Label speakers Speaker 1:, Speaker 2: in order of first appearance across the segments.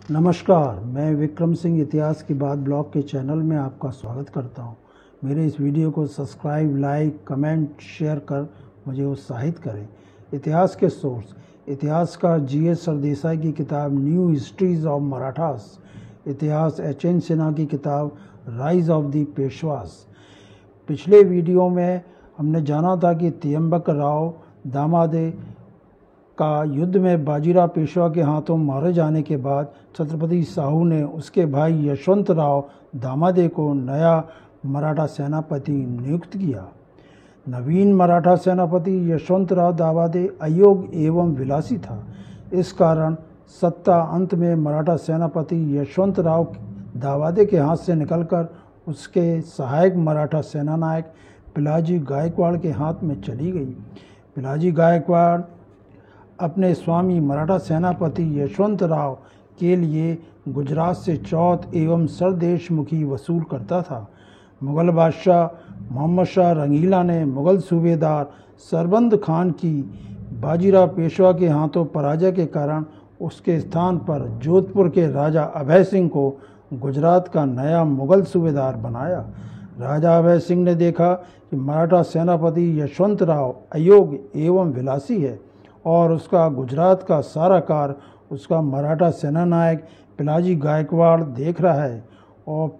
Speaker 1: नमस्कार, मैं विक्रम सिंह इतिहास की बात ब्लॉग के चैनल में आपका स्वागत करता हूं। मेरे इस वीडियो को सब्सक्राइब, लाइक, कमेंट, शेयर कर मुझे उत्साहित करें। इतिहास के सोर्स, इतिहास का जीएस सरदेसाई की किताब न्यू हिस्ट्रीज ऑफ मराठास, इतिहास एच.एन. सिन्हा की किताब राइज ऑफ द पेशवास। पिछले वीडियो में हमने जाना था कि त्र्यंबक राव दामादे का युद्ध में बाजीराव पेशवा के हाथों मारे जाने के बाद छत्रपति साहू ने उसके भाई यशवंत राव दामादे को नया मराठा सेनापति नियुक्त किया। नवीन मराठा सेनापति यशवंत राव दामादे अयोग्य एवं विलासी था। इस कारण सत्ता अंत में मराठा सेनापति यशवंत राव दामादे के हाथ से निकलकर उसके सहायक मराठा सेनानायक पिलाजी गायकवाड़ के हाथ में चली गई। पिलाजी गायकवाड़ अपने स्वामी मराठा सेनापति यशवंत राव के लिए गुजरात से चौथ एवं सरदेशमुखी वसूल करता था। मुगल बादशाह मोहम्मद शाह रंगीला ने मुगल सूबेदार सरबंद खान की बाजीराव पेशवा के हाथों पराजय के कारण उसके स्थान पर जोधपुर के राजा अभय सिंह को गुजरात का नया मुगल सूबेदार बनाया। राजा अभय सिंह ने देखा कि मराठा सेनापति यशवंत राव अयोग्य एवं विलासी है और उसका गुजरात का सारा कार्य उसका मराठा सेनानायक पिलाजी गायकवाड़ देख रहा है और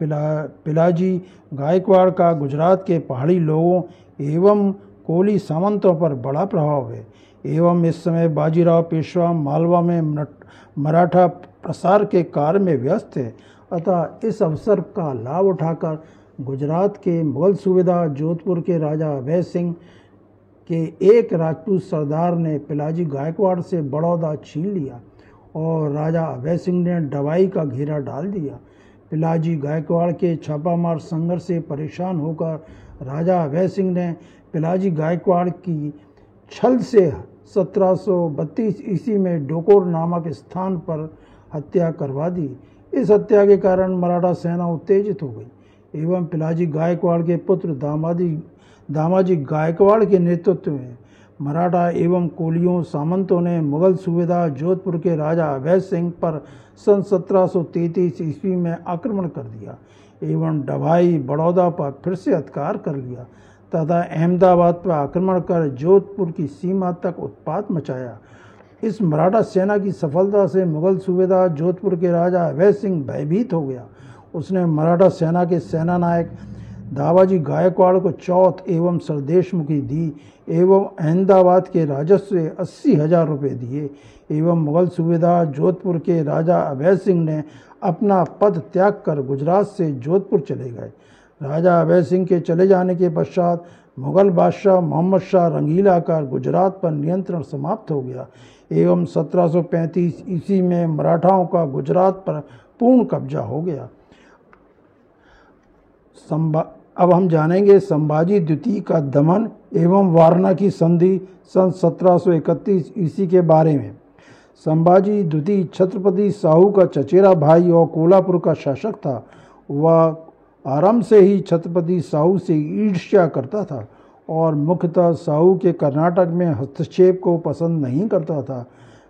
Speaker 1: पिलाजी गायकवाड़ का गुजरात के पहाड़ी लोगों एवं कोली सामंतों पर बड़ा प्रभाव है एवं इस समय बाजीराव पेशवा मालवा में मराठा प्रसार के कार्य में व्यस्त है। अतः इस अवसर का लाभ उठाकर गुजरात के मुगल सूबेदार जोधपुर के राजा अभय सिंह के एक राजपूत सरदार ने पिलाजी गायकवाड़ से बड़ौदा छीन लिया और राजा अभय सिंह ने दवाई का घेरा डाल दिया। पिलाजी गायकवाड़ के छापामार संघर्ष से परेशान होकर राजा अभय सिंह ने पिलाजी गायकवाड़ की छल से 1732 ईस्वी में डोकोर नामक स्थान पर हत्या करवा दी। इस हत्या के कारण मराठा सेना उत्तेजित हो गई एवं पिलाजी गायकवाड़ के पुत्र दामाजी गायकवाड़ के नेतृत्व में मराठा एवं कोलियों सामंतों ने मुगल सूबेदार जोधपुर के राजा अभय सिंह पर सन 1733 ईस्वी में आक्रमण कर दिया एवं दवाई बड़ौदा पर फिर से अधिकार कर लिया तथा अहमदाबाद पर आक्रमण कर जोधपुर की सीमा तक उत्पात मचाया। इस मराठा सेना की सफलता से मुगल सूबेदार जोधपुर के राजा अभय सिंह भयभीत हो गया। उसने मराठा सेना के सेनानायक दामाजी गायकवाड़ को चौथ एवं सरदेशमुखी दी एवं अहमदाबाद के राजस्व से 80,000 रुपये दिए एवं मुगल सूबेदार जोधपुर के राजा अभय सिंह ने अपना पद त्याग कर गुजरात से जोधपुर चले गए। राजा अभय सिंह के चले जाने के पश्चात मुगल बादशाह मोहम्मद शाह रंगीला का गुजरात पर नियंत्रण समाप्त हो गया एवं 1735 ईस्वी में मराठाओं का गुजरात पर पूर्ण कब्जा हो गया। अब हम जानेंगे संभाजी द्वितीय का दमन एवं वारणा की संधि सन 1731 ईस्वी के बारे में। संभाजी द्वितीय छत्रपति साहू का चचेरा भाई और कोल्हापुर का शासक था। वह आरंभ से ही छत्रपति साहू से ईर्ष्या करता था और मुख्यतः साहू के कर्नाटक में हस्तक्षेप को पसंद नहीं करता था।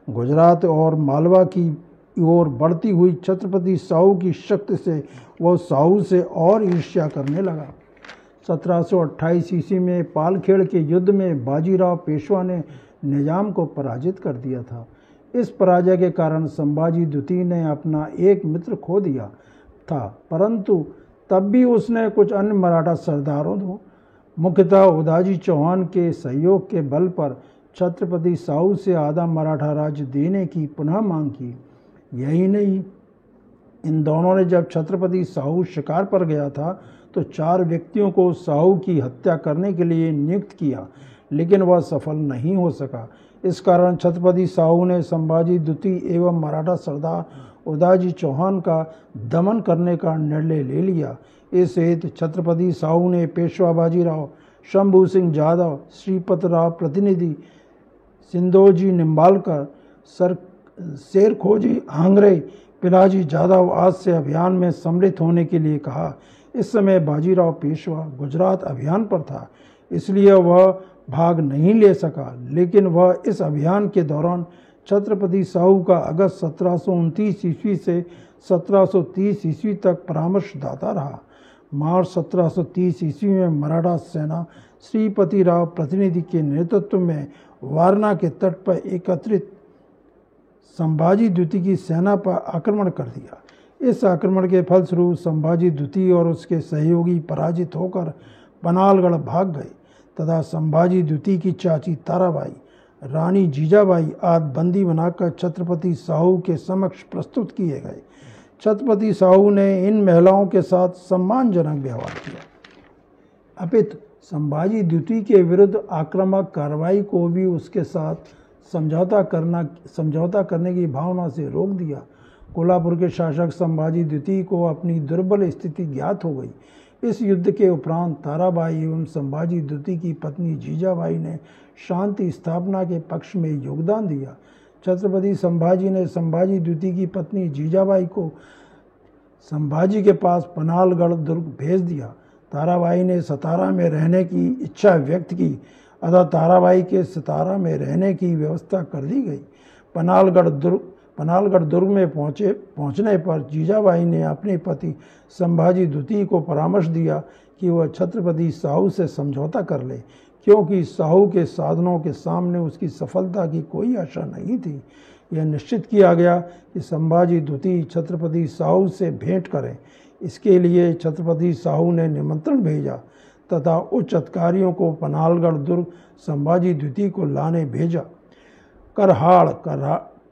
Speaker 1: गुजरात और मालवा की ओर बढ़ती हुई छत्रपति साहू की शक्ति से वह साहू से और ईर्ष्या करने लगा। 1728 ईस्वी में पालखेड़ के युद्ध में बाजीराव पेशवा ने निजाम को पराजित कर दिया था। इस पराजय के कारण संभाजी द्वितीय ने अपना एक मित्र खो दिया था, परंतु तब भी उसने कुछ अन्य मराठा सरदारों मुख्यतः उदाजी चौहान के सहयोग के बल पर छत्रपति साहू से आधा मराठा राज्य देने की पुनः मांग की। यही नहीं, इन दोनों ने जब छत्रपति साहू शिकार पर गया था तो 4 व्यक्तियों को साहू की हत्या करने के लिए नियुक्त किया, लेकिन वह सफल नहीं हो सका। इस कारण छत्रपति साहू ने संभाजी द्वितीय एवं मराठा सरदार उदाजी चौहान का दमन करने का निर्णय ले लिया। इस हेतु छत्रपति साहू ने पेशवा बाजीराव, शंभू सिंह जाधव, श्रीपत राव प्रतिनिधि, सिंधोजी निम्बालकर, शेरखोजी हांगरे, पिलाजी जाधव आज से अभियान में सम्मिलित होने के लिए कहा। इस समय बाजीराव पेशवा गुजरात अभियान पर था, इसलिए वह भाग नहीं ले सका, लेकिन वह इस अभियान के दौरान छत्रपति साहू का अगस्त 1729 ईस्वी से 1730 ईस्वी तक परामर्शदाता रहा। मार्च 1730 ईस्वी में मराठा सेना श्रीपति राव प्रतिनिधि के नेतृत्व में वारणा के तट पर एकत्रित संभाजी द्वितीय की सेना पर आक्रमण कर दिया। इस आक्रमण के फलस्वरूप संभाजी द्वितीय और उसके सहयोगी पराजित होकर पनालगढ़ भाग गए तथा संभाजी द्वितीय की चाची ताराबाई, रानी जीजाबाई आदि बंदी बनाकर छत्रपति साहू के समक्ष प्रस्तुत किए गए। छत्रपति साहू ने इन महिलाओं के साथ सम्मानजनक व्यवहार किया, अपितु संभाजी द्वितीय के विरुद्ध आक्रामक कार्रवाई को भी उसके साथ समझौता करने की भावना से रोक दिया। कोल्हापुर के शासक संभाजी द्वितीय को अपनी दुर्बल स्थिति ज्ञात हो गई। इस युद्ध के उपरांत ताराबाई एवं संभाजी द्वितीय की पत्नी जीजाबाई ने शांति स्थापना के पक्ष में योगदान दिया। छत्रपति संभाजी ने संभाजी द्वितीय की पत्नी जीजाबाई को संभाजी के पास पनालगढ़ दुर्ग भेज दिया। ताराबाई ने सतारा में रहने की इच्छा व्यक्त की, अतः ताराबाई के सतारा में रहने की व्यवस्था कर दी गई। पनालगढ़ दुर्ग में पहुंचने पर जीजाबाई ने अपने पति संभाजी द्वितीय को परामर्श दिया कि वह छत्रपति साहू से समझौता कर ले, क्योंकि साहू के साधनों के सामने उसकी सफलता की कोई आशा नहीं थी। यह निश्चित किया गया कि संभाजी द्वितीय छत्रपति साहू से भेंट करें। इसके लिए छत्रपति साहू ने निमंत्रण भेजा तथा उच्च अधिकारियों को पनालगढ़ दुर्ग संभाजी द्वितीय को लाने भेजा।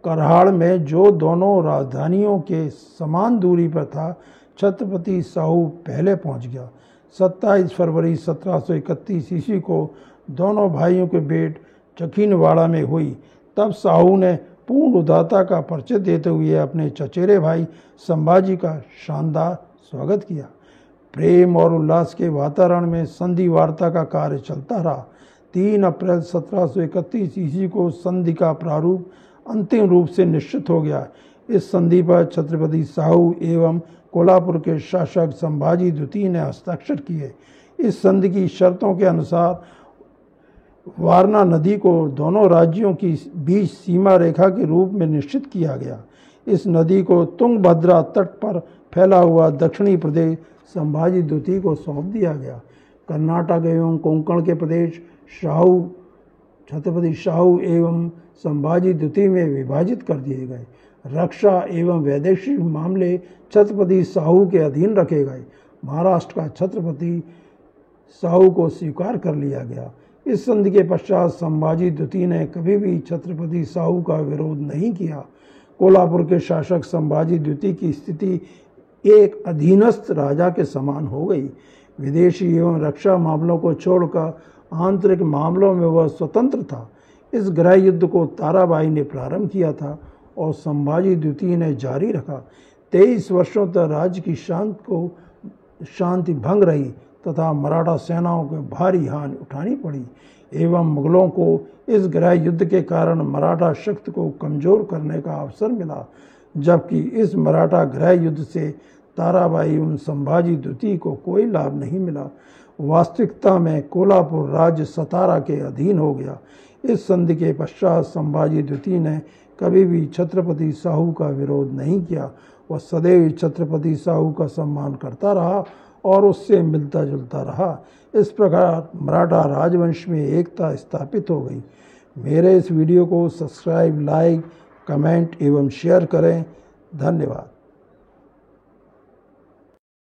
Speaker 1: करहाड़ में जो दोनों राजधानियों के समान दूरी पर था, छत्रपति साहू पहले पहुंच गया। 27 फरवरी 1731 ईस्वी को दोनों भाइयों के भेंट चखीनवाड़ा में हुई। तब साहू ने पूर्ण उदारता का परिचय देते हुए अपने चचेरे भाई संभाजी का शानदार स्वागत किया। प्रेम और उल्लास के वातावरण में संधि वार्ता का कार्य चलता रहा। 3 अप्रैल 1731 ईस्वी को संधि का प्रारूप अंतिम रूप से निश्चित हो गया। इस संधि पर छत्रपति साहू एवं कोल्हापुर के शासक संभाजी द्वितीय ने हस्ताक्षर किए। इस संधि की शर्तों के अनुसार वारणा नदी को दोनों राज्यों की बीच सीमा रेखा के रूप में निश्चित किया गया। इस नदी को तुंगभद्रा तट पर फैला हुआ दक्षिणी प्रदेश संभाजी द्वितीय को सौंप दिया गया। कर्नाटक एवं कोंकण के प्रदेश छत्रपति साहू एवं संभाजी द्वितीय में विभाजित कर दिए गए। रक्षा एवं वैदेशिक मामले छत्रपति साहू के अधीन रखे गए। महाराष्ट्र का छत्रपति साहू को स्वीकार कर लिया गया। इस संधि के पश्चात संभाजी द्वितीय ने कभी भी छत्रपति साहू का विरोध नहीं किया। कोल्हापुर के शासक संभाजी द्वितीय की स्थिति एक अधीनस्थ राजा के समान हो गई। विदेशी एवं रक्षा मामलों को छोड़कर आंतरिक मामलों में वह स्वतंत्र था। इस गृह युद्ध को ताराबाई ने प्रारंभ किया था और संभाजी द्वितीय ने जारी रखा। 23 वर्षों तक राज्य की शांति भंग रही तथा मराठा सेनाओं को भारी हानि उठानी पड़ी एवं मुगलों को इस गृह युद्ध के कारण मराठा शक्ति को कमजोर करने का अवसर मिला। जबकि इस मराठा गृह युद्ध से ताराबाई एवं संभाजी द्वितीय को कोई लाभ नहीं मिला। वास्तविकता में कोल्हापुर राज्य सतारा के अधीन हो गया। इस संधि के पश्चात संभाजी द्वितीय ने कभी भी छत्रपति साहू का विरोध नहीं किया। वह सदैव छत्रपति साहू का सम्मान करता रहा और उससे मिलता जुलता रहा। इस प्रकार मराठा राजवंश में एकता स्थापित हो गई। मेरे इस वीडियो को सब्सक्राइब, लाइक, कमेंट एवं शेयर करें। धन्यवाद।